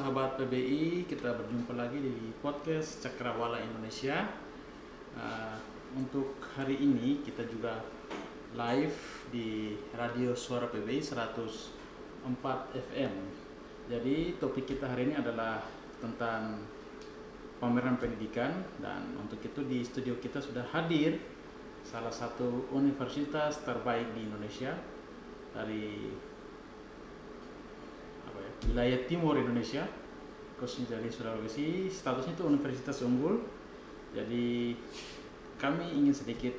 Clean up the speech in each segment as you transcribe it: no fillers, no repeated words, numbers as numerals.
sahabat PBI, kita berjumpa lagi di podcast Cakrawala Indonesia. Untuk hari ini kita juga live di Radio Suara PBI 104 FM. Jadi topik kita hari ini adalah tentang pameran pendidikan, dan untuk itu di studio kita sudah hadir salah satu universitas terbaik di Indonesia dari wilayah timur Indonesia, khususnya dari Sulawesi. Statusnya itu universitas unggul. Jadi kami ingin sedikit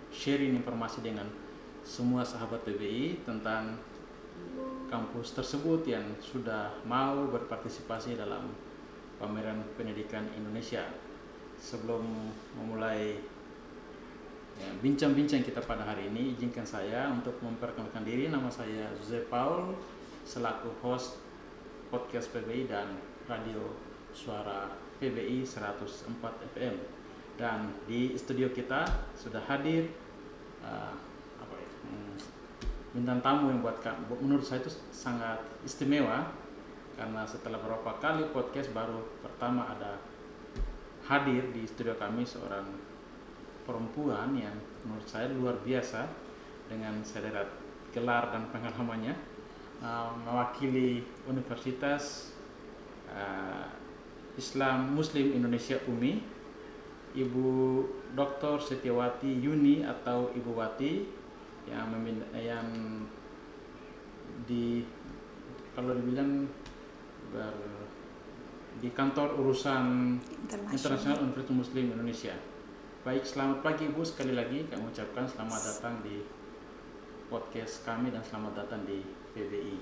sharing informasi dengan semua sahabat PBI tentang kampus tersebut yang sudah mau berpartisipasi dalam pameran pendidikan Indonesia. Sebelum memulai bincang-bincang kita pada hari ini, izinkan saya untuk memperkenalkan diri. Nama saya Jose Paul, selaku host podcast PBI dan Radio Suara PBI 104 FM. Dan di studio kita sudah hadir bintang tamu yang menurut saya itu sangat istimewa, karena setelah beberapa kali podcast baru pertama ada hadir di studio kami seorang perempuan yang menurut saya luar biasa dengan sederet gelar dan pengalamannya, mewakili Universitas Islam Muslim Indonesia UMI, Ibu Dr. Setiawati Yuni atau Ibu Wati, yang kalau dibilang di kantor urusan internasional Universitas Muslim Indonesia. Baik, selamat pagi Ibu, sekali lagi kami ucapkan selamat datang di podcast kami dan selamat datang di PBI.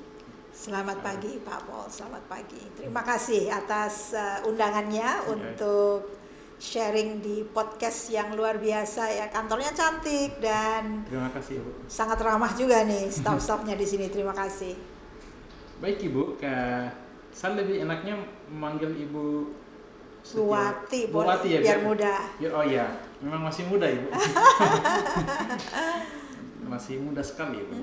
Selamat pagi Pak Paul, selamat pagi. Terima kasih atas undangannya untuk sharing di podcast yang luar biasa ya. Kantornya cantik dan terima kasih Ibu. Sangat ramah juga nih staff-staffnya di sini. Terima kasih. Baik Ibu, saya lebih enaknya memanggil Ibu Bu Wati, Bu Wati ya, biar mudah. Oh iya, memang masih muda Ibu. Masih muda sekali Ibu.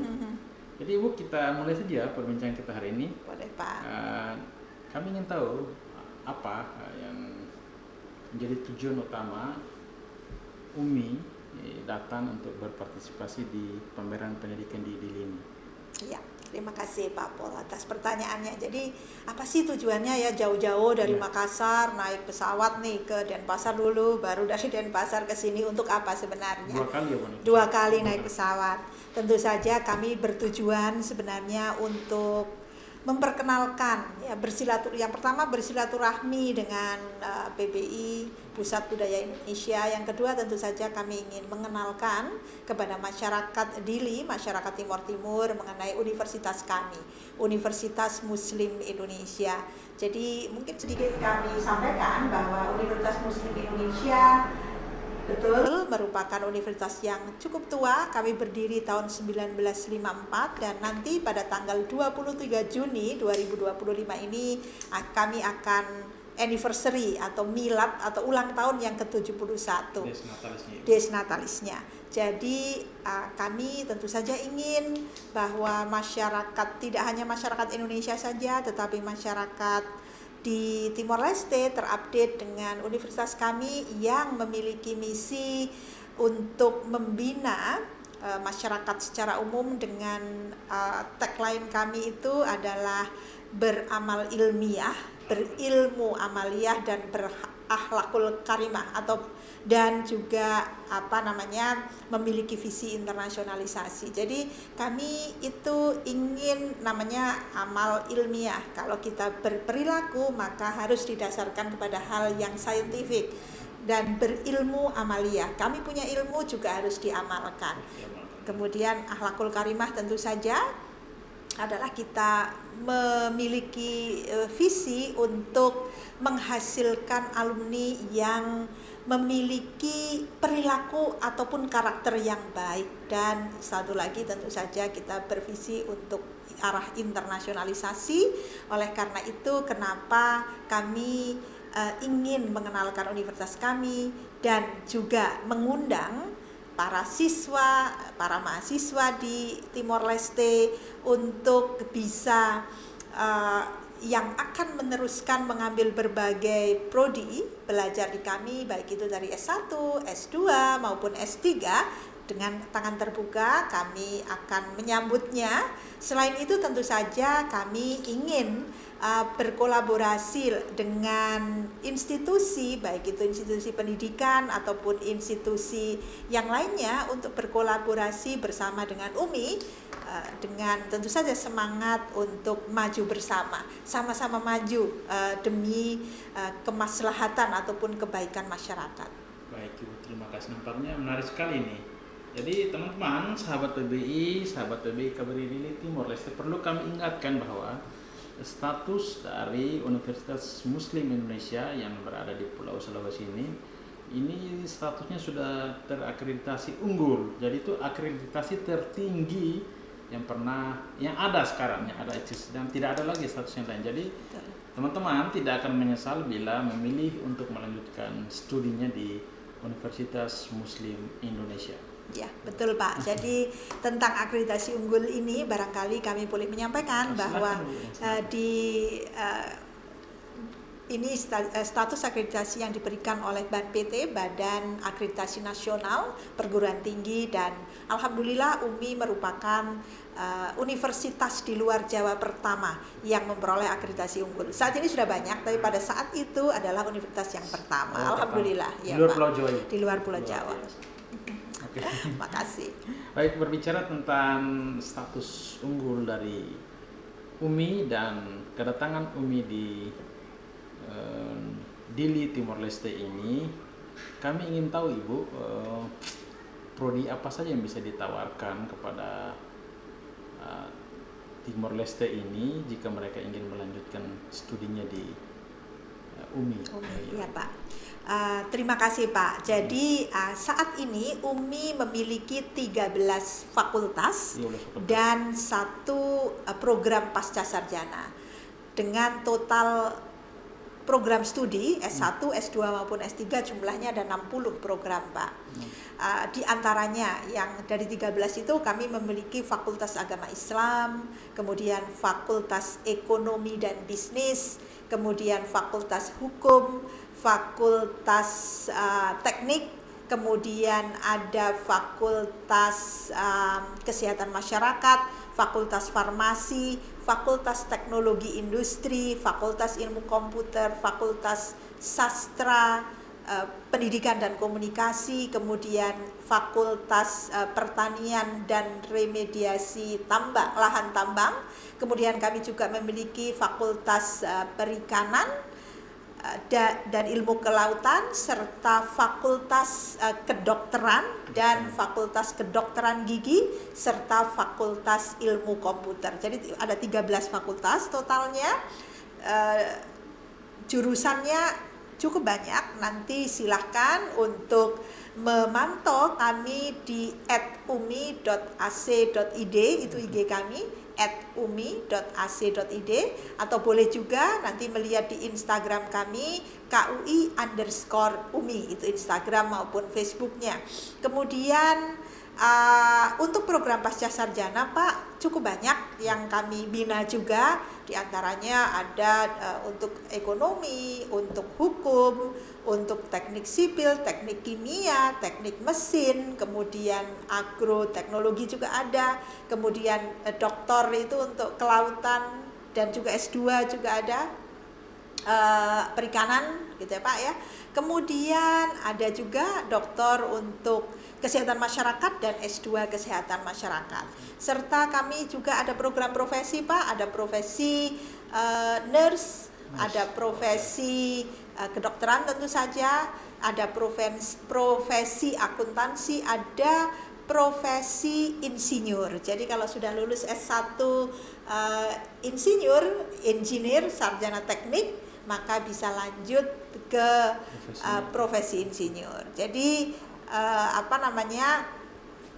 Jadi Ibu, kita mulai saja perbincangan kita hari ini. Boleh Pak. Kami ingin tahu apa yang menjadi tujuan utama UMI datang untuk berpartisipasi di pameran pendidikan di Dili ini. Ya, terima kasih Pak Paul atas pertanyaannya. Jadi apa sih tujuannya ya, jauh-jauh dari Makassar naik pesawat nih ke Denpasar dulu, baru dari Denpasar ke sini untuk apa sebenarnya? 2 kali ya Bu? 2 kali naik pesawat. Tentu saja kami bertujuan sebenarnya untuk memperkenalkan ya, yang pertama bersilaturahmi dengan PBI Pusat Budaya Indonesia. Yang kedua tentu saja kami ingin mengenalkan kepada masyarakat Dili, masyarakat Timur Timur mengenai universitas kami, Universitas Muslim Indonesia. Jadi mungkin sedikit kami sampaikan bahwa Universitas Muslim Indonesia betul merupakan universitas yang cukup tua. Kami berdiri tahun 1954 dan nanti pada tanggal 23 Juni 2025 ini kami akan anniversary atau milad atau ulang tahun yang ke-71, Des Natalisnya. Jadi kami tentu saja ingin bahwa masyarakat, tidak hanya masyarakat Indonesia saja, tetapi masyarakat di Timor Leste terupdate dengan universitas kami yang memiliki misi untuk membina masyarakat secara umum dengan tagline kami itu adalah beramal ilmiah, berilmu amaliyah, dan berakhlakul karimah, dan juga memiliki visi internasionalisasi. Jadi kami itu ingin namanya amal ilmiah. Kalau kita berperilaku maka harus didasarkan kepada hal yang saintifik, dan berilmu amaliyah. Kami punya ilmu juga harus diamalkan. Kemudian akhlakul karimah tentu saja adalah kita memiliki visi untuk menghasilkan alumni yang memiliki perilaku ataupun karakter yang baik. Dan satu lagi tentu saja kita bervisi untuk arah internasionalisasi. Oleh karena itu kenapa kami ingin mengenalkan universitas kami dan juga mengundang para mahasiswa di Timor Leste untuk bisa yang akan meneruskan mengambil berbagai prodi belajar di kami, baik itu dari S1, S2 maupun S3, dengan tangan terbuka kami akan menyambutnya. Selain itu tentu saja kami ingin berkolaborasi dengan institusi, baik itu institusi pendidikan ataupun institusi yang lainnya, untuk berkolaborasi bersama dengan UMI, dengan tentu saja semangat untuk maju bersama, sama-sama maju demi kemaslahatan ataupun kebaikan masyarakat. Baik Ibu, terima kasih. Nampaknya menarik sekali nih. Jadi teman-teman, sahabat PBI KBRI Dili Timor Leste, perlu kami ingatkan bahwa status dari Universitas Muslim Indonesia yang berada di Pulau Sulawesi ini statusnya sudah terakreditasi unggul. Jadi itu akreditasi tertinggi yang ada sekarang, yang ada eksis, dan tidak ada lagi status yang lain. Jadi teman-teman tidak akan menyesal bila memilih untuk melanjutkan studinya di Universitas Muslim Indonesia. Ya, betul Pak. Jadi tentang akreditasi unggul ini barangkali kami boleh menyampaikan bahwa ini status akreditasi yang diberikan oleh BANPT, Badan Akreditasi Nasional Perguruan Tinggi, dan alhamdulillah UMI merupakan universitas di luar Jawa pertama yang memperoleh akreditasi unggul. Saat ini sudah banyak, tapi pada saat itu adalah universitas yang pertama. Alhamdulillah ya, Pak. Di luar Pulau Jawa. Oke. Makasih. Baik, berbicara tentang status unggul dari UMI dan kedatangan UMI di Dili Timor Leste ini, kami ingin tahu Ibu, prodi apa saja yang bisa ditawarkan kepada Timor Leste ini jika mereka ingin melanjutkan studinya di UMI. Ya Pak. Terima kasih Pak. Jadi saat ini UMI memiliki 13 fakultas dan 1 program pasca sarjana dengan total program studi S1, S2 maupun S3 jumlahnya ada 60 program Pak. Di antaranya yang dari 13 itu kami memiliki Fakultas Agama Islam, kemudian Fakultas Ekonomi dan Bisnis, kemudian Fakultas Hukum, Fakultas Teknik, kemudian ada Fakultas Kesehatan Masyarakat, Fakultas Farmasi, Fakultas Teknologi Industri, Fakultas Ilmu Komputer, Fakultas Sastra, Pendidikan dan Komunikasi, kemudian Fakultas Pertanian dan Remediasi Lahan Tambang. Kemudian kami juga memiliki Fakultas Perikanan dan Ilmu Kelautan, serta Fakultas Kedokteran dan Fakultas Kedokteran Gigi, serta Fakultas Ilmu Komputer. Jadi ada 13 fakultas totalnya. Jurusannya cukup banyak. Nanti silahkan untuk memantau kami di @umi.ac.id, itu IG kami, @umi.ac.id, atau boleh juga nanti melihat di Instagram kami KUI_UMI, itu Instagram maupun Facebooknya. Kemudian untuk program pasca sarjana Pak cukup banyak yang kami bina juga. Di antaranya ada untuk ekonomi, untuk hukum, untuk teknik sipil, teknik kimia, teknik mesin, kemudian agroteknologi juga ada, kemudian doktor itu untuk kelautan, dan juga S2 juga ada, perikanan gitu ya Pak ya. Kemudian ada juga doktor untuk kesehatan masyarakat dan S2 kesehatan masyarakat. Serta kami juga ada program profesi Pak, ada profesi nurse, ada profesi kedokteran tentu saja, ada profesi akuntansi, ada profesi insinyur. Jadi kalau sudah lulus S1 engineer, sarjana teknik, maka bisa lanjut ke profesi insinyur. Jadi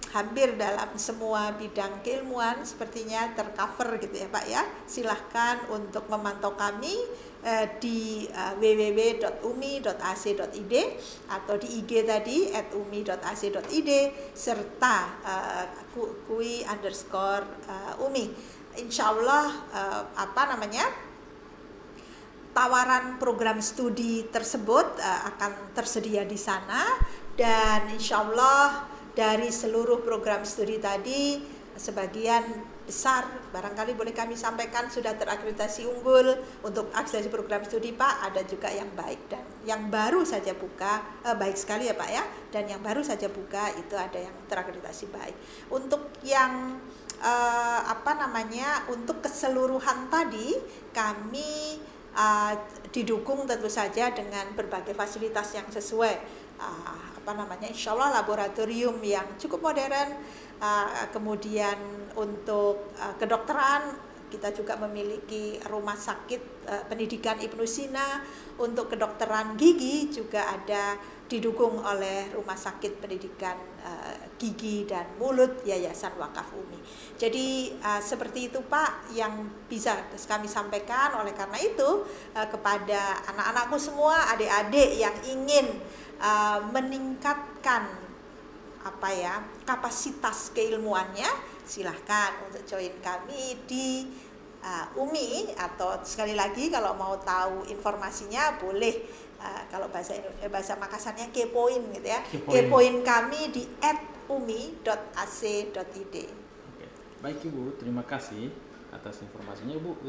hampir dalam semua bidang keilmuan sepertinya tercover gitu ya Pak ya. Silahkan untuk memantau kami di www.umi.ac.id atau di IG tadi @umi.ac.id serta kui_umi. Insya Allah tawaran program studi tersebut akan tersedia di sana, dan insya Allah dari seluruh program studi tadi sebagian besar barangkali boleh kami sampaikan sudah terakreditasi unggul. Untuk akreditasi program studi Pak, ada juga yang baik dan yang baru saja buka, baik sekali ya Pak ya, dan yang baru saja buka itu ada yang terakreditasi baik. Untuk yang untuk keseluruhan tadi kami didukung tentu saja dengan berbagai fasilitas yang sesuai, insya Allah laboratorium yang cukup modern. Kemudian untuk kedokteran kita juga memiliki rumah sakit pendidikan Ibnu Sina. Untuk kedokteran gigi juga ada didukung oleh rumah sakit pendidikan gigi dan mulut Yayasan Wakaf Umi. Jadi seperti itu Pak yang bisa kami sampaikan. Oleh karena itu kepada anak-anakku semua, adik-adik yang ingin meningkatkan kapasitas keilmuannya, silahkan untuk join kami di UMI, atau sekali lagi kalau mau tahu informasinya boleh kalau bahasa Makassarnya kepoin gitu ya. Kepoin kami di @umi.ac.id. Oke. Baik Ibu, terima kasih atas informasinya Bu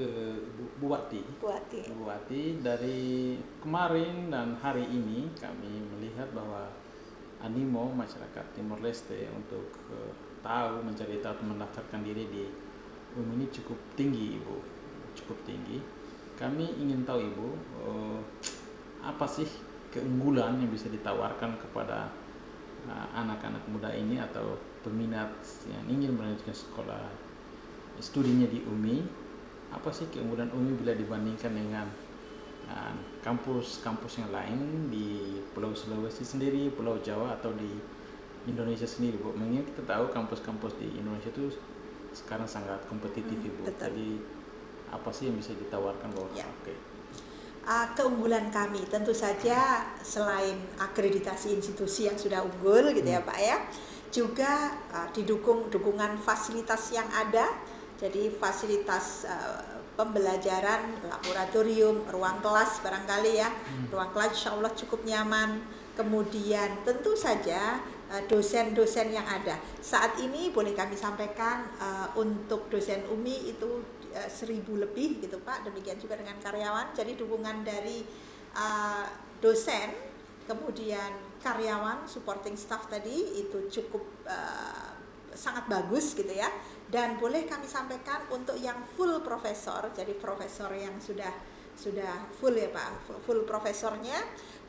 Wati. Bu Wati, dari kemarin dan hari ini kami melihat bahwa animo masyarakat Timor Leste untuk mencari tahu, mendaftarkan diri di UMI ini cukup tinggi Ibu, cukup tinggi. Kami ingin tahu Ibu, apa sih keunggulan yang bisa ditawarkan kepada anak-anak muda ini atau peminat yang ingin melanjutkan sekolah studinya di UMI? Apa sih keunggulan UMI bila dibandingkan dengan kampus-kampus yang lain di Pulau Sulawesi sendiri, Pulau Jawa, atau di Indonesia sendiri Bu? Mengingat kita tahu kampus-kampus di Indonesia itu sekarang sangat kompetitif Bu. Jadi apa sih yang bisa ditawarkan bahwa keunggulan kami tentu saja selain akreditasi institusi yang sudah unggul gitu ya Pak ya, juga didukung dukungan fasilitas yang ada. Jadi fasilitas pembelajaran, laboratorium, ruang kelas barangkali ya, ruang kelas insya Allah cukup nyaman. Kemudian tentu saja dosen-dosen yang ada. Saat ini boleh kami sampaikan untuk dosen UMI itu 1.000 lebih gitu Pak, demikian juga dengan karyawan. Jadi dukungan dari dosen, kemudian karyawan, supporting staff tadi itu cukup sangat bagus gitu ya. Dan boleh kami sampaikan untuk yang full profesor, jadi profesor yang sudah full ya Pak, full profesornya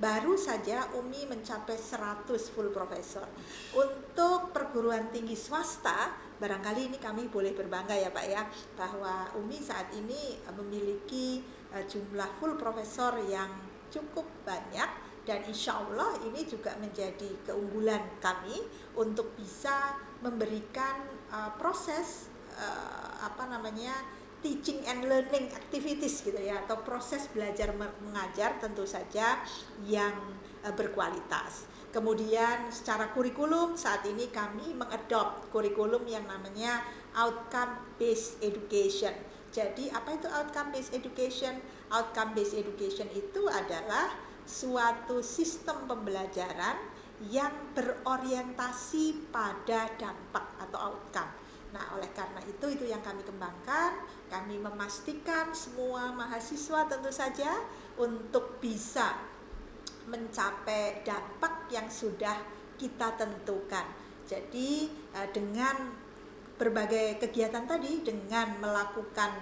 baru saja UMI mencapai 100 full profesor. Untuk perguruan tinggi swasta barangkali ini kami boleh berbangga ya Pak ya, bahwa UMI saat ini memiliki jumlah full profesor yang cukup banyak, dan insya Allah ini juga menjadi keunggulan kami untuk bisa memberikan proses teaching and learning activities gitu ya, atau proses belajar mengajar tentu saja yang berkualitas. Kemudian secara kurikulum saat ini kami mengadopt kurikulum yang namanya outcome based education. Jadi apa itu outcome based education? Outcome based education itu adalah suatu sistem pembelajaran yang berorientasi pada dampak atau outcome. Nah, oleh karena itu yang kami kembangkan. Kami memastikan semua mahasiswa tentu saja untuk bisa mencapai dampak yang sudah kita tentukan. Jadi dengan berbagai kegiatan tadi, dengan melakukan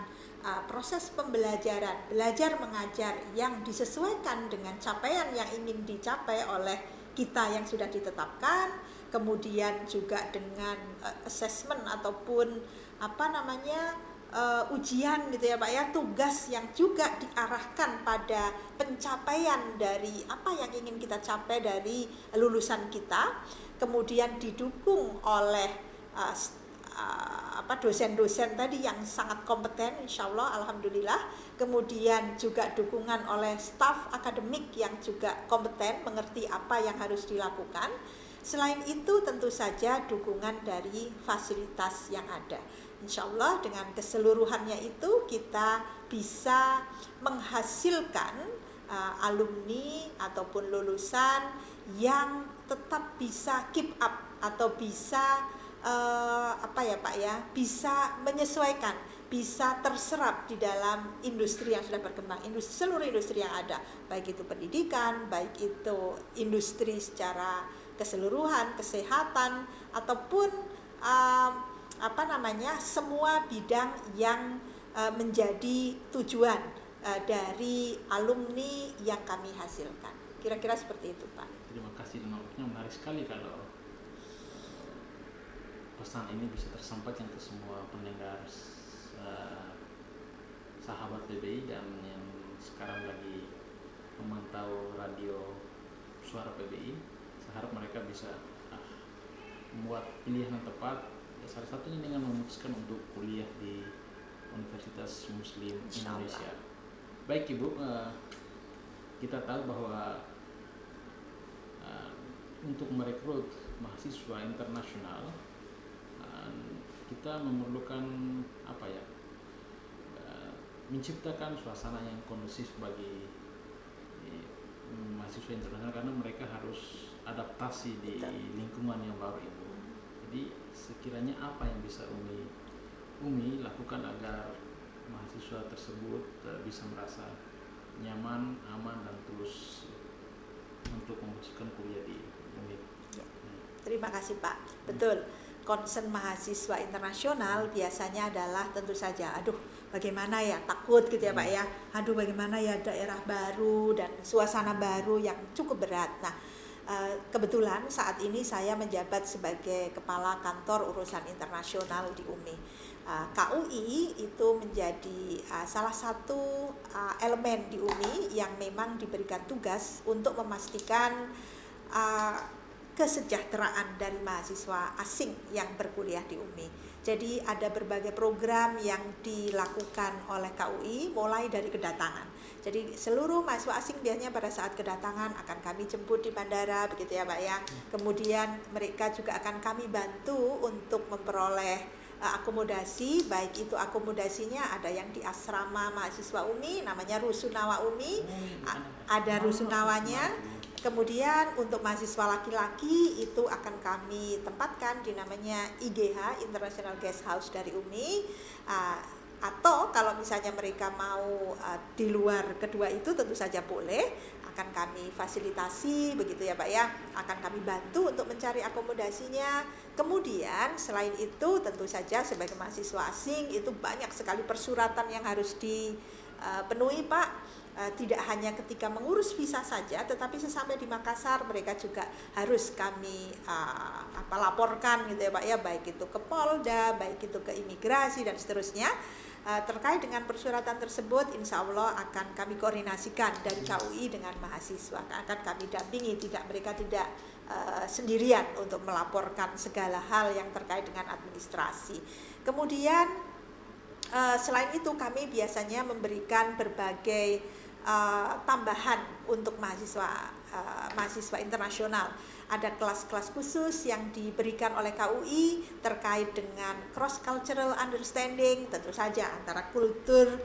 proses pembelajaran, belajar mengajar yang disesuaikan dengan capaian yang ingin dicapai oleh kita yang sudah ditetapkan, kemudian juga dengan assessment ataupun ujian gitu ya Pak ya, tugas yang juga diarahkan pada pencapaian dari apa yang ingin kita capai dari lulusan kita, kemudian didukung oleh dosen-dosen tadi yang sangat kompeten insya Allah, alhamdulillah. Kemudian juga dukungan oleh staf akademik yang juga kompeten, mengerti apa yang harus dilakukan, Selain itu tentu saja dukungan dari fasilitas yang ada. Insya Allah dengan keseluruhannya itu kita bisa menghasilkan alumni ataupun lulusan yang tetap bisa keep up atau bisa bisa menyesuaikan, bisa terserap di dalam industri yang sudah berkembang, seluruh industri yang ada, baik itu pendidikan, baik itu industri secara keseluruhan, kesehatan, ataupun semua bidang yang menjadi tujuan dari alumni yang kami hasilkan. Kira-kira seperti itu, Pak. Terima kasih, menarik sekali kalau pesan ini bisa tersampaikan ke semua pendengar sahabat PBI dan yang sekarang lagi memantau radio suara PBI. Saya harap mereka bisa membuat pilihan yang tepat, salah satunya dengan memutuskan untuk kuliah di Universitas Muslim Indonesia. Baik Ibu, kita tahu bahwa untuk merekrut mahasiswa internasional kita memerlukan menciptakan suasana yang kondusif bagi mahasiswa internasional, karena mereka harus adaptasi di lingkungan yang baru itu. Jadi sekiranya apa yang bisa Umi lakukan agar mahasiswa tersebut bisa merasa nyaman, aman, dan terus untuk memutuskan kuliah di Umi? Terima kasih Pak. Betul. Concern mahasiswa internasional biasanya adalah tentu saja, bagaimana ya, takut gitu ya Pak ya, bagaimana ya daerah baru dan suasana baru yang cukup berat. Nah, kebetulan saat ini saya menjabat sebagai Kepala Kantor Urusan Internasional di UMI. KUI itu menjadi salah satu elemen di UMI yang memang diberikan tugas untuk memastikan kesejahteraan dari mahasiswa asing yang berkuliah di UMI. Jadi ada berbagai program yang dilakukan oleh KUI mulai dari kedatangan. Jadi seluruh mahasiswa asing biasanya pada saat kedatangan akan kami jemput di bandara, begitu ya Pak ya. Kemudian mereka juga akan kami bantu untuk memperoleh akomodasi, baik itu akomodasinya ada yang di asrama mahasiswa UMI namanya Rusunawa UMI, ada Rusunawanya. Kemudian untuk mahasiswa laki-laki itu akan kami tempatkan di namanya IGH, International Guest House dari UMI. Atau kalau misalnya mereka mau di luar kedua itu tentu saja boleh, akan kami fasilitasi begitu ya Pak ya, akan kami bantu untuk mencari akomodasinya. Kemudian selain itu tentu saja sebagai mahasiswa asing itu banyak sekali persyaratan yang harus dipenuhi Pak. Tidak hanya ketika mengurus visa saja, tetapi sesampai di Makassar mereka juga harus kami laporkan gitu ya Pak ya, baik itu ke Polda, baik itu ke imigrasi dan seterusnya. Terkait dengan persyaratan tersebut, insya Allah akan kami koordinasikan dari KUI dengan mahasiswa, akan kami dampingi, mereka tidak sendirian untuk melaporkan segala hal yang terkait dengan administrasi. Kemudian selain itu kami biasanya memberikan berbagai tambahan untuk mahasiswa internasional. Ada kelas-kelas khusus yang diberikan oleh KUI terkait dengan cross cultural understanding, tentu saja antara kultur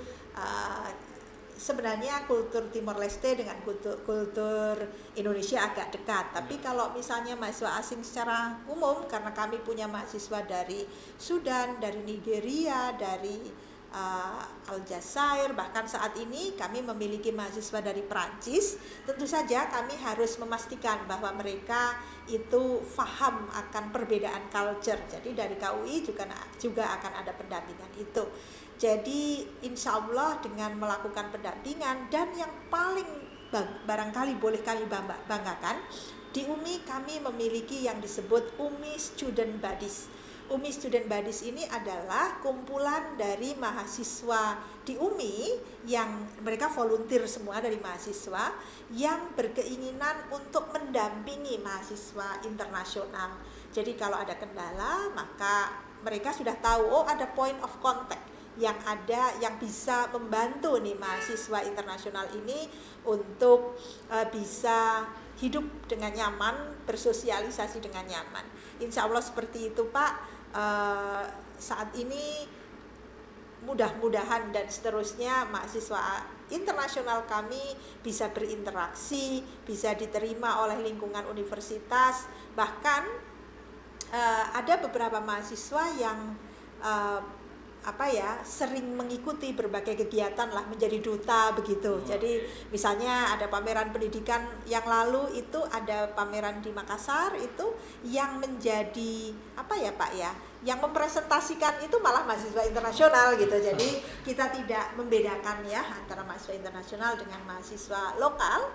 sebenarnya kultur Timor Leste dengan kultur Indonesia agak dekat. Tapi kalau misalnya mahasiswa asing secara umum, karena kami punya mahasiswa dari Sudan, dari Nigeria, dari Aljazair, bahkan saat ini kami memiliki mahasiswa dari Perancis. Tentu saja kami harus memastikan bahwa mereka itu paham akan perbedaan culture. Jadi dari KUI juga akan ada pendampingan itu. Jadi insya Allah dengan melakukan pendampingan, dan yang paling barangkali boleh kami banggakan, di UMI kami memiliki yang disebut UMI Student Buddies. UMI Student Buddies ini adalah kumpulan dari mahasiswa di UMI yang mereka volunteer semua dari mahasiswa yang berkeinginan untuk mendampingi mahasiswa internasional. Jadi kalau ada kendala maka mereka sudah tahu, ada point of contact yang ada yang bisa membantu nih mahasiswa internasional ini untuk bisa hidup dengan nyaman, bersosialisasi dengan nyaman. Insya Allah seperti itu Pak. Saat ini mudah-mudahan dan seterusnya mahasiswa internasional kami bisa berinteraksi, bisa diterima oleh lingkungan universitas. Bahkan ada beberapa mahasiswa yang sering mengikuti berbagai kegiatan lah, menjadi duta begitu. Jadi misalnya ada pameran pendidikan yang lalu itu ada pameran di Makassar itu yang menjadi yang mempresentasikan itu malah mahasiswa internasional gitu. Jadi kita tidak membedakan ya antara mahasiswa internasional dengan mahasiswa lokal.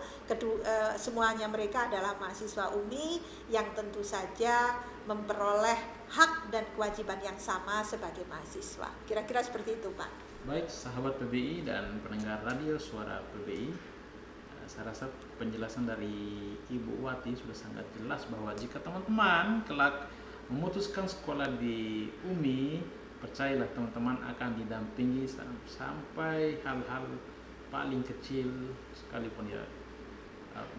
Semuanya mereka adalah mahasiswa UMI yang tentu saja memperoleh hak dan kewajiban yang sama sebagai mahasiswa. Kira-kira seperti itu Pak. Baik sahabat PBI dan pendengar radio Suara PBI, saya rasa penjelasan dari Ibu Wati sudah sangat jelas bahwa jika teman-teman kelak memutuskan sekolah di UMI, percayalah teman-teman akan didampingi sampai hal-hal paling kecil sekalipun ya,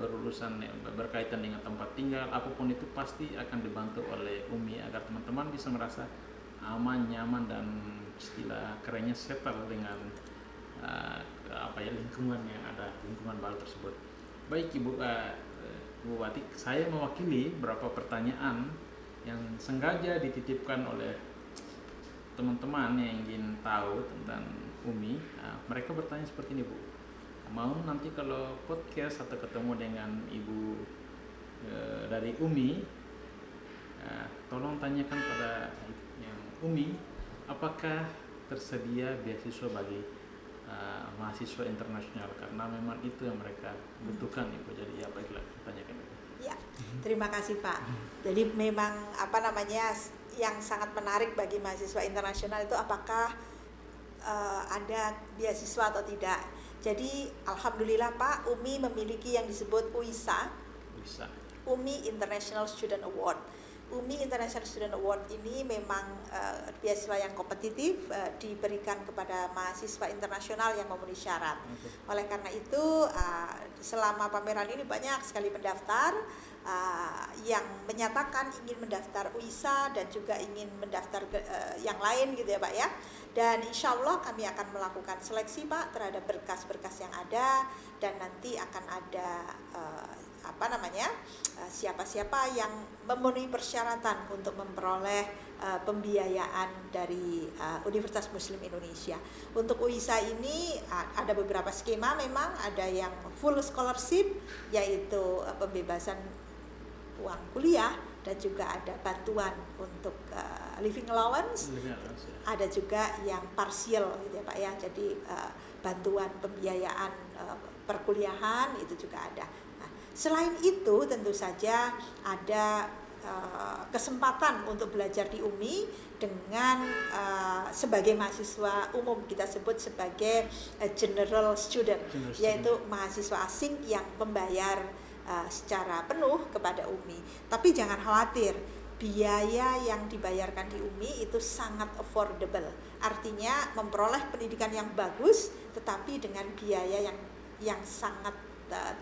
berurusan berkaitan dengan tempat tinggal, apapun itu pasti akan dibantu oleh UMI agar teman-teman bisa merasa aman, nyaman, dan istilah kerennya settle dengan lingkungan yang ada, lingkungan baru tersebut. Baik Bu Wati, saya mewakili beberapa pertanyaan yang sengaja dititipkan oleh teman-teman yang ingin tahu tentang UMI. Mereka bertanya seperti ini Bu, mau nanti kalau podcast atau ketemu dengan ibu dari UMI, tolong tanyakan pada yang UMI apakah tersedia beasiswa bagi mahasiswa internasional, karena memang itu yang mereka butuhkan Ibu. Jadi ya baiklah, tanyakan Ibu. Ya, terima kasih Pak. Jadi memang yang sangat menarik bagi mahasiswa internasional itu apakah ada beasiswa atau tidak. Jadi alhamdulillah Pak, UMI memiliki yang disebut UISA, UMI International Student Award. UMI International Student Award ini memang beasiswa yang kompetitif, diberikan kepada mahasiswa internasional yang memenuhi syarat. Oleh karena itu selama pameran ini banyak sekali pendaftar yang menyatakan ingin mendaftar UISA dan juga ingin mendaftar yang lain gitu ya Pak ya. Dan insya Allah kami akan melakukan seleksi Pak terhadap berkas-berkas yang ada, dan nanti akan ada siapa-siapa yang memenuhi persyaratan untuk memperoleh pembiayaan dari Universitas Muslim Indonesia. Untuk UISA ini ada beberapa skema, memang ada yang full scholarship yaitu pembebasan uang kuliah, dan juga ada bantuan untuk living allowance. Ada juga yang parsial gitu ya Pak ya, jadi bantuan pembiayaan perkuliahan itu juga ada. Nah, selain itu tentu saja ada kesempatan untuk belajar di UMI dengan sebagai mahasiswa umum, kita sebut sebagai general student, yaitu mahasiswa asing yang membayar secara penuh kepada UMI. Tapi jangan khawatir, biaya yang dibayarkan di UMI itu sangat affordable. Artinya memperoleh pendidikan yang bagus tetapi dengan biaya yang sangat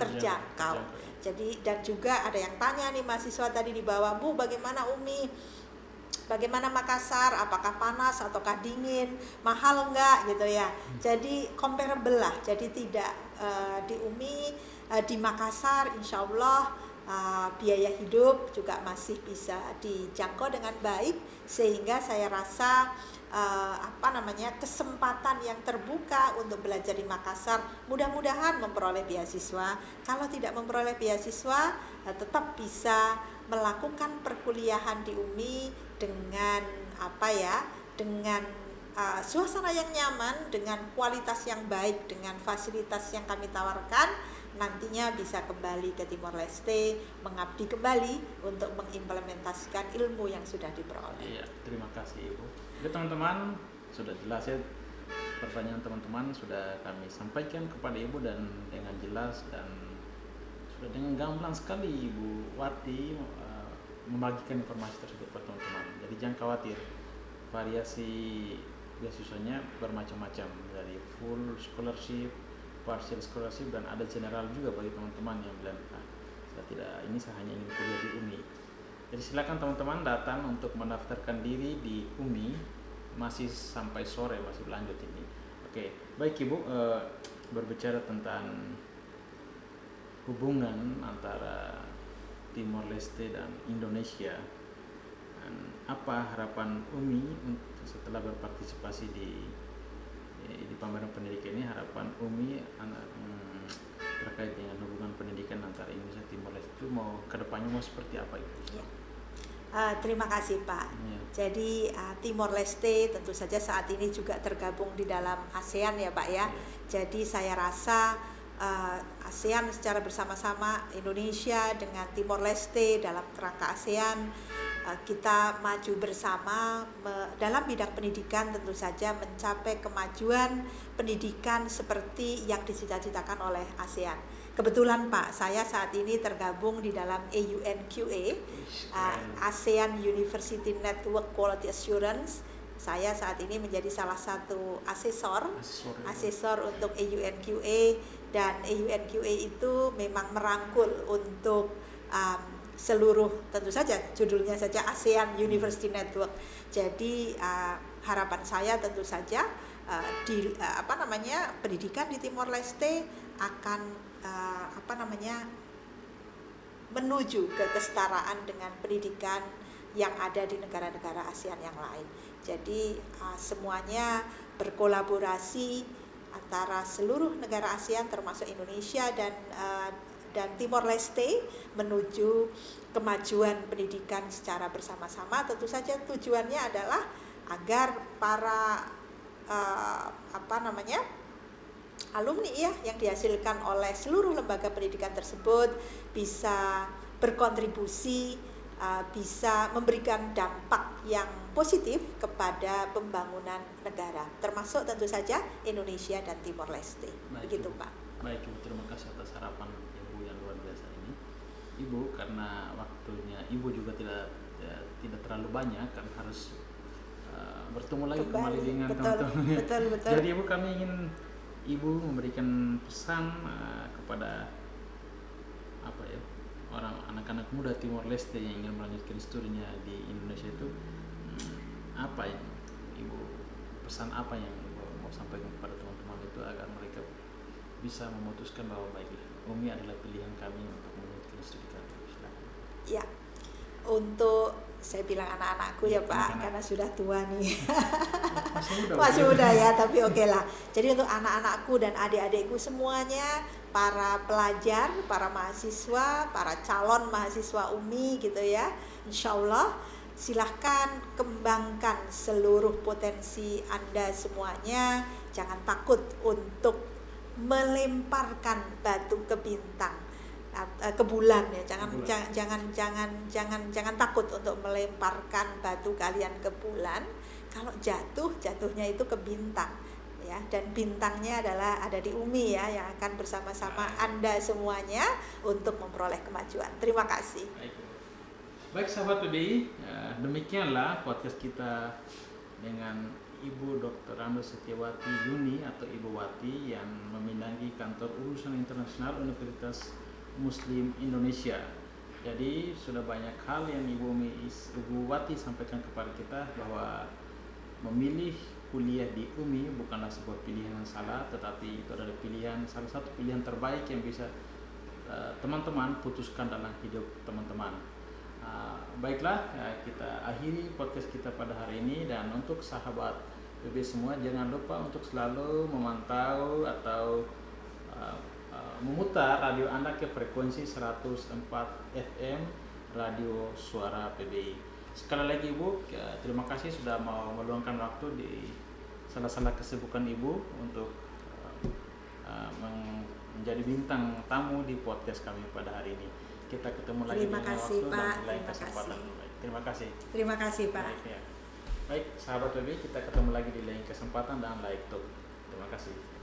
terjangkau. Jadi, dan juga ada yang tanya nih mahasiswa tadi di bawah, Bu, bagaimana UMI? Bagaimana Makassar? Apakah panas ataukah dingin? Mahal enggak gitu ya? Jadi comparable lah. Jadi tidak di UMI, di Makassar insya Allah biaya hidup juga masih bisa dijangkau dengan baik, sehingga saya rasa kesempatan yang terbuka untuk belajar di Makassar mudah-mudahan memperoleh beasiswa. Kalau tidak memperoleh beasiswa, tetap bisa melakukan perkuliahan di UMI dengan suasana yang nyaman, dengan kualitas yang baik, dengan fasilitas yang kami tawarkan. Nantinya bisa kembali ke Timor Leste, mengabdi kembali untuk mengimplementasikan ilmu yang sudah diperoleh. Iya, terima kasih Ibu. Oke teman-teman, sudah jelas ya pertanyaan teman-teman, sudah kami sampaikan kepada Ibu dan dengan jelas dan sudah dengan gamblang sekali Ibu Wati membagikan informasi tersebut kepada teman-teman. Jadi jangan khawatir, variasi beasiswanya bermacam-macam, dari full scholarship, partial scholarship, dan ada general juga bagi teman-teman yang bilang saya hanya ingin kuliah di UMI. Jadi silakan teman-teman datang untuk mendaftarkan diri di UMI, masih sampai sore, masih berlanjut ini. Oke, baik Ibu, berbicara tentang hubungan antara Timor Leste dan Indonesia, apa harapan UMI setelah berpartisipasi di pameran pendidikan ini, harapan UMI terkait dengan hubungan pendidikan antara Indonesia dan Timor Leste itu mau kedepannya mau seperti apa Ibu? Ya. Terima kasih Pak. Ya. Jadi Timor Leste tentu saja saat ini juga tergabung di dalam ASEAN ya Pak ya. Jadi saya rasa ASEAN secara bersama-sama, Indonesia dengan Timor Leste dalam kerangka ASEAN, kita maju bersama dalam bidang pendidikan, tentu saja mencapai kemajuan pendidikan seperti yang dicita-citakan oleh ASEAN. Kebetulan Pak, saya saat ini tergabung di dalam AUNQA, ASEAN University Network Quality Assurance. Saya saat ini menjadi salah satu asesor untuk AUNQA, dan AUNQA itu memang merangkul untuk seluruh, tentu saja judulnya saja ASEAN University Network. Jadi harapan saya tentu saja pendidikan di Timor Leste akan menuju ke kesetaraan dengan pendidikan yang ada di negara-negara ASEAN yang lain. Jadi semuanya berkolaborasi antara seluruh negara ASEAN termasuk Indonesia dan Timor Leste menuju kemajuan pendidikan secara bersama-sama. Tentu saja tujuannya adalah agar para alumni ya yang dihasilkan oleh seluruh lembaga pendidikan tersebut bisa berkontribusi, bisa memberikan dampak yang positif kepada pembangunan negara, termasuk tentu saja Indonesia dan Timor Leste. Begitu Pak. Baik Ibu, terima kasih atas harapan Ibu yang luar biasa ini. Ibu, karena waktunya Ibu juga tidak terlalu banyak, kan harus bertemu lagi kembali dengan teman-teman. Betul. Jadi Ibu, kami ingin Ibu memberikan pesan kepada orang anak-anak muda Timor Leste yang ingin melanjutkan studinya di Indonesia itu, apa yang Ibu pesan, apa yang Ibu mau sampaikan kepada teman-teman itu agar mereka bisa memutuskan bahwa baiklah, UMI adalah pilihan kami untuk melanjutkan studi kami. Silakan. Ya, untuk saya bilang anak-anakku ya Pak, karena sudah tua nih. Masih muda ya, tapi oke lah. Jadi untuk anak-anakku dan adik-adikku semuanya, para pelajar, para mahasiswa, para calon mahasiswa UMI gitu ya, insya Allah silahkan kembangkan seluruh potensi Anda semuanya. Jangan takut untuk melemparkan batu ke bintang, ke bulan ya. Jangan takut untuk melemparkan batu kalian ke bulan. Kalau jatuhnya itu ke bintang ya, dan bintangnya ada di UMI ya, yang akan bersama-sama Anda semuanya untuk memperoleh kemajuan. Terima kasih. Baik sahabat PBI, demikianlah podcast kita dengan Ibu Dr. Amel Setiawati Yuni atau Ibu Wati yang meminangi Kantor Urusan Internasional Universitas Muslim Indonesia. Jadi sudah banyak hal yang Ibu Wati sampaikan kepada kita, bahwa memilih kuliah di UMI bukanlah sebuah pilihan yang salah, tetapi itu adalah salah satu pilihan terbaik yang bisa teman-teman putuskan dalam hidup teman-teman. Baiklah, kita akhiri podcast kita pada hari ini, dan untuk sahabat PB semua, jangan lupa untuk selalu memantau atau memutar radio Anda ke frekuensi 104 FM Radio Suara PBI. Sekali lagi Ibu, terima kasih sudah mau meluangkan waktu di salah-salah kesibukan Ibu untuk menjadi bintang tamu di podcast kami pada hari ini. Kita ketemu lagi Terima kasih waktu Pak. dan lain kesempatan. Terima kasih. Terima kasih Pak. Baik, sahabat PBI, kita ketemu lagi di lain kesempatan dan lain talk. Terima kasih.